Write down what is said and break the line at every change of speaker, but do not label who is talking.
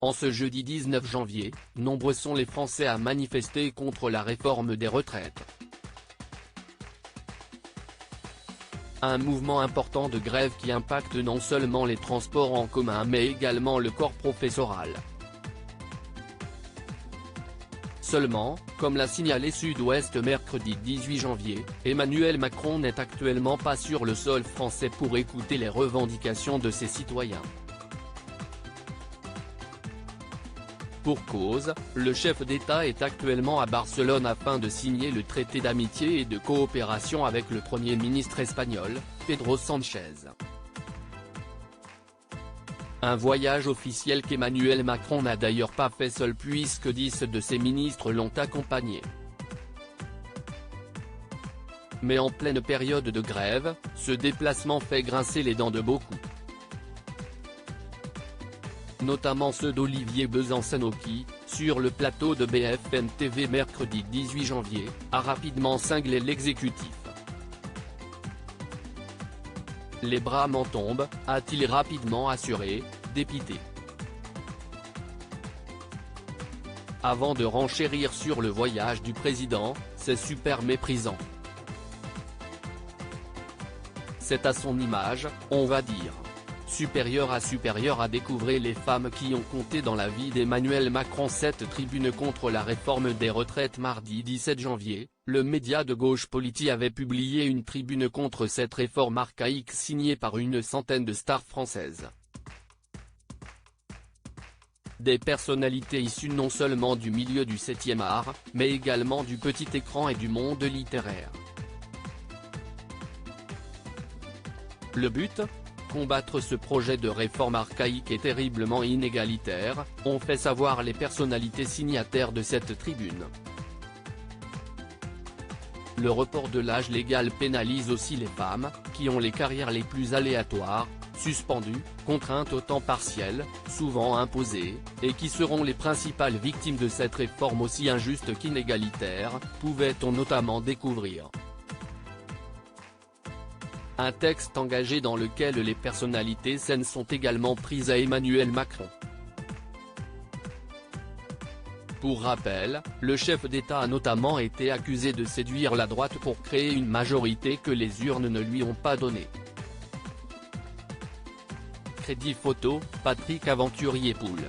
En ce jeudi 19 janvier, nombreux sont les Français à manifester contre la réforme des retraites. Un mouvement important de grève qui impacte non seulement les transports en commun mais également le corps professoral. Seulement, comme l'a signalé Sud-Ouest mercredi 18 janvier, Emmanuel Macron n'est actuellement pas sur le sol français pour écouter les revendications de ses citoyens. Pour cause, le chef d'État est actuellement à Barcelone afin de signer le traité d'amitié et de coopération avec le Premier ministre espagnol, Pedro Sánchez. Un voyage officiel qu'Emmanuel Macron n'a d'ailleurs pas fait seul puisque 10 de ses ministres l'ont accompagné. Mais en pleine période de grève, ce déplacement fait grincer les dents de beaucoup. Notamment ceux d'Olivier Besancenot qui, sur le plateau de BFM TV mercredi 18 janvier, a rapidement cinglé l'exécutif. Les bras m'en tombent, a-t-il rapidement assuré, dépité. Avant de renchérir sur le voyage du président, c'est super méprisant. C'est à son image, on va dire. Supérieur à découvrir les femmes qui ont compté dans la vie d'Emmanuel Macron. Cette tribune contre la réforme des retraites. Mardi 17 janvier, le média de gauche Politi avait publié une tribune contre cette réforme archaïque signée par une centaine de stars françaises. Des personnalités issues non seulement du milieu du 7e art, mais également du petit écran et du monde littéraire. Le but ? Combattre ce projet de réforme archaïque et terriblement inégalitaire, ont fait savoir les personnalités signataires de cette tribune. Le report de l'âge légal pénalise aussi les femmes, qui ont les carrières les plus aléatoires, suspendues, contraintes au temps partiel, souvent imposées, et qui seront les principales victimes de cette réforme aussi injuste qu'inégalitaire, pouvait-on notamment découvrir. Un texte engagé dans lequel les personnalités saines sont également prises à Emmanuel Macron. Pour rappel, le chef d'État a notamment été accusé de séduire la droite pour créer une majorité que les urnes ne lui ont pas donnée. Crédit photo, Patrick Aventurier-Poul.